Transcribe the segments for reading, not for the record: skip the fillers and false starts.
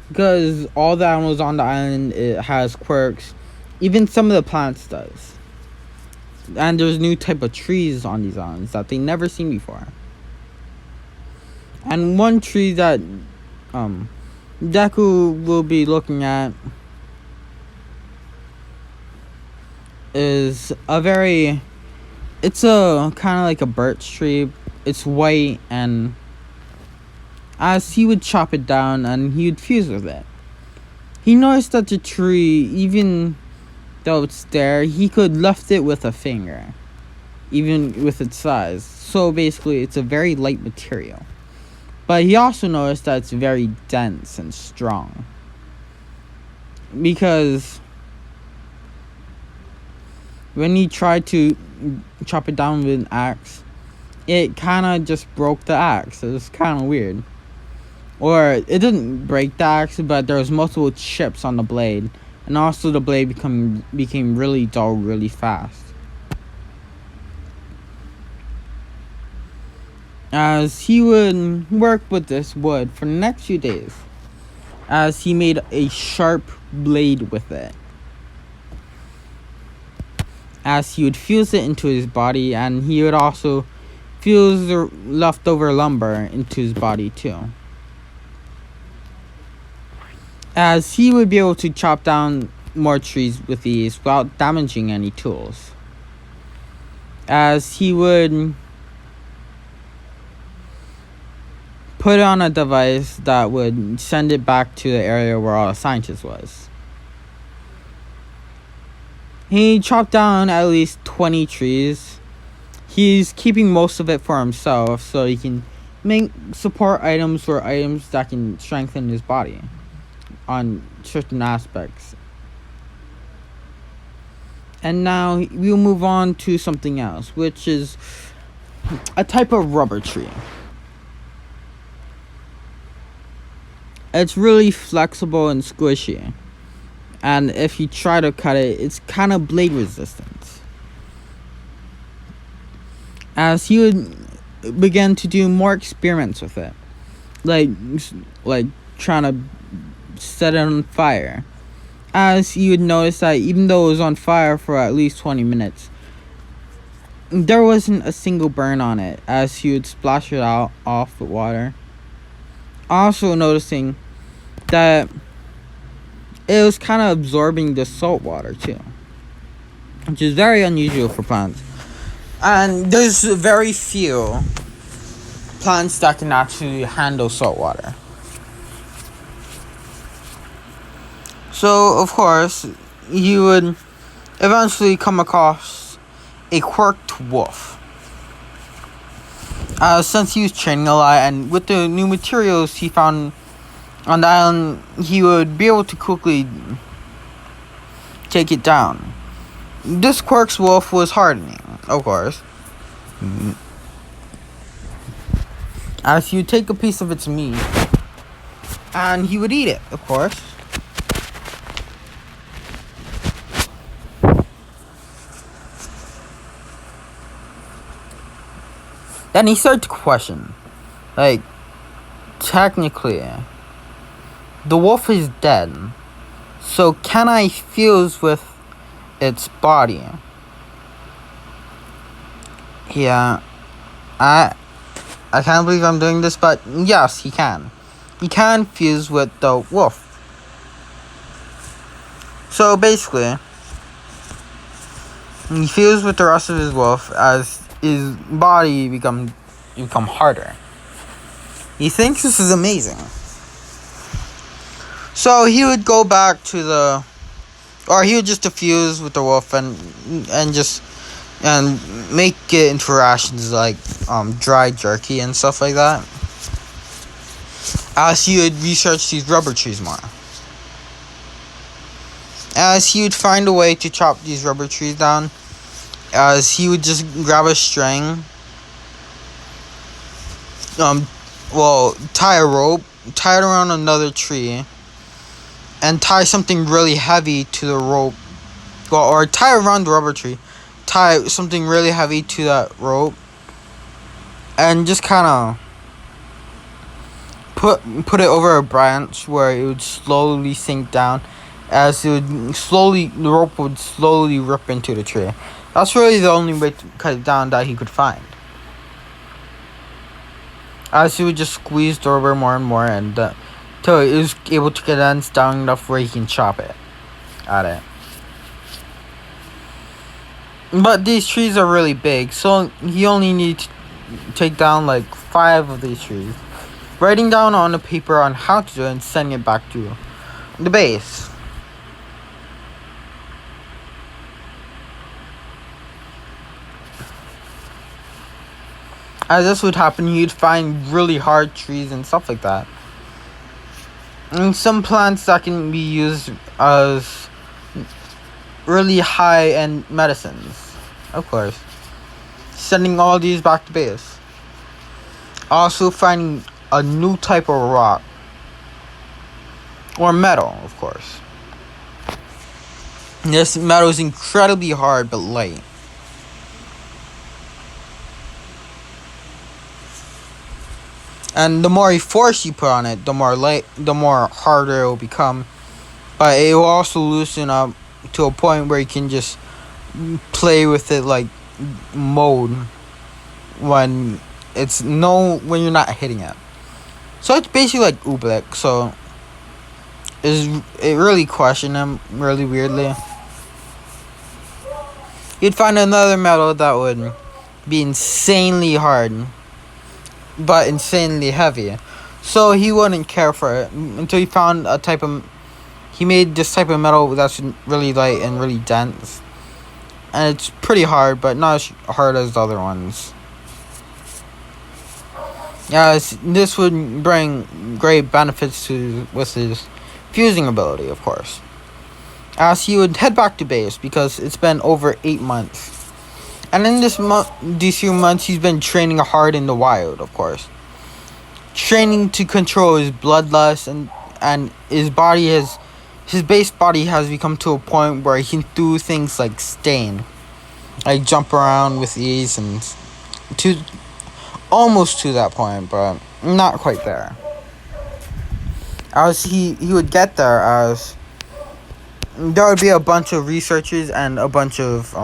because all the animals on the island, it has quirks. Even some of the plants does. And there's new type of trees on these islands that they never seen before. And one tree that Deku will be looking at is it's a kind of like a birch tree. It's white, and as he would chop it down and he would fuse with it, he noticed that the tree, even though it's there, he could lift it with a finger, even with its size. So basically, it's a very light material. But he also noticed that it's very dense and strong. Because when he tried to chop it down with an axe, it kind of just broke the axe. It was kind of weird. Or it didn't break the axe, but there was multiple chips on the blade. And also the blade became really dull really fast. As he would work with this wood for the next few days, as he made a sharp blade with it, as he would fuse it into his body, and he would also fuse the leftover lumber into his body too, as he would be able to chop down more trees with ease without damaging any tools, as he would put it on a device that would send it back to the area where all the scientists was. He chopped down at least 20 trees. He's keeping most of it for himself so he can make support items or items that can strengthen his body on certain aspects. And now we'll move on to something else, which is a type of rubber tree. It's really flexible and squishy. And if you try to cut it, it's kind of blade resistant. As he would begin to do more experiments with it. Like trying to set it on fire. As you would notice that even though it was on fire for at least 20 minutes, there wasn't a single burn on it, as he would splash it out off with water. Also noticing that it was kind of absorbing the salt water too, which is very unusual for plants. And there's very few plants that can actually handle salt water. So, of course, you would eventually come across a quirked wolf. Since he was training a lot, and with the new materials he found on the island, he would be able to quickly take it down. This quirked wolf was hardening, of course. As he would take a piece of its meat, and he would eat it, of course. Then he started to question, like, technically, the wolf is dead, so can I fuse with its body? Yeah, I can't believe I'm doing this, but yes, he can. He can fuse with the wolf. So basically, he fused with the rest of his wolf as his body become harder. He thinks this is amazing. So he would go back to he would just diffuse with the wolf and make it into rations like dry jerky and stuff like that. As he would research these rubber trees more. As he would find a way to chop these rubber trees down, as he would just grab a string, tie a rope, tie it around another tree, and tie something really heavy to the rope, or tie around the rubber tree, tie something really heavy to that rope, and just kind of put it over a branch where it would slowly sink down, as the rope would slowly rip into the tree. That's really the only way to cut it down that he could find. As he would just squeeze the rubber more and more, and till he was able to condense down enough where he can chop it at it. But these trees are really big, so he only needs to take down like 5 of these trees, writing down on the paper on how to do it and sending it back to the base. As this would happen, you'd find really hard trees and stuff like that. And some plants that can be used as really high-end medicines, of course. Sending all these back to base. Also finding a new type of rock. Or metal, of course. This metal is incredibly hard but light. And the more force you put on it, the more harder it will become. But it will also loosen up to a point where you can just play with it like mode when you're not hitting it. So it's basically like oobleck. So it really questioned him really weirdly. You'd find another metal that would be insanely hard but insanely heavy, so he wouldn't care for it until he found he made this type of metal that's really light and really dense, and it's pretty hard but not as hard as the other ones. This would bring great benefits with his fusing ability, of course, as he would head back to base because it's been over 8 months. And in these few months, he's been training hard in the wild, of course. Training to control his bloodlust, and his base body has become to a point where he can do things like stain. Like jump around with ease, and almost to that point, but not quite there. As he would get there, as there would be a bunch of researchers and a bunch of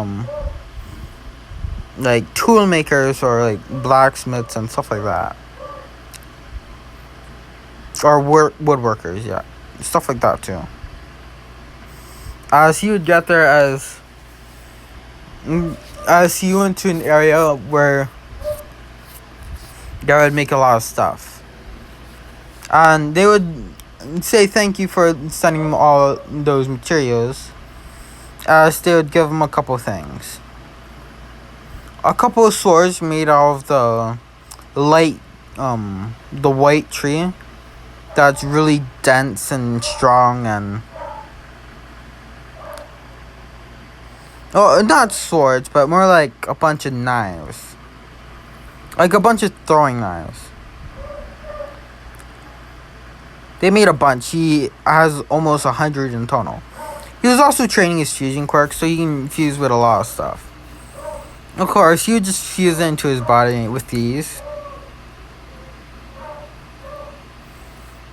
like tool makers or like blacksmiths and stuff like that, or woodworkers, yeah, stuff like that too. As he would get there, as he went to an area where they would make a lot of stuff, and they would say thank you for sending him all those materials, as they would give him a couple things. A couple of swords made out of the white tree that's really dense and strong, and not swords, but more like a bunch of knives, like a bunch of throwing knives. They made a bunch. He has almost 100 in total. He was also training his fusion quirk, so he can fuse with a lot of stuff. Of course, he would just fuse it into his body with these.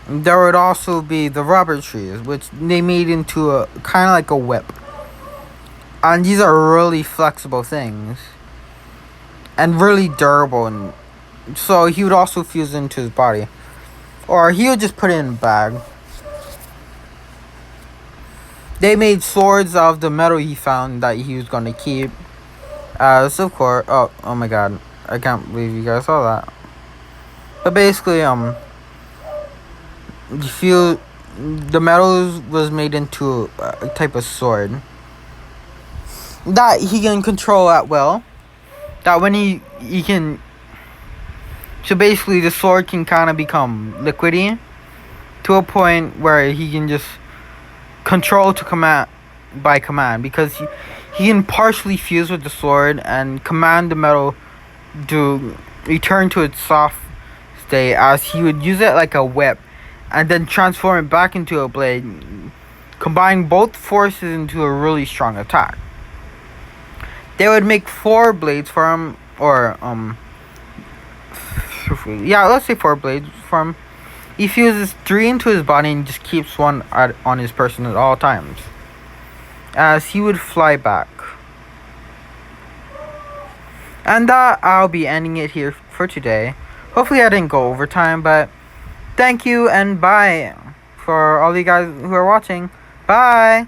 There would also be the rubber trees, which they made into a kind of like a whip. And these are really flexible things, and really durable, and so he would also fuse into his body, or he would just put it in a bag. They made swords out of the metal he found that he was gonna keep. Of course, oh my god, I can't believe you guys saw that. But basically, the metal was made into a type of sword that he can control at will. That when he can, so basically the sword can kind of become liquidy to a point where he can just control by command, because he can partially fuse with the sword and command the metal to return to its soft state, as he would use it like a whip and then transform it back into a blade, combining both forces into a really strong attack. They would make 4 blades for him, or let's say 4 blades for him, He fuses 3 into his body and just keeps one on his person at all times, as he would fly back. And I'll be ending it here for today. Hopefully I didn't go over time, but thank you and bye for all you guys who are watching. Bye!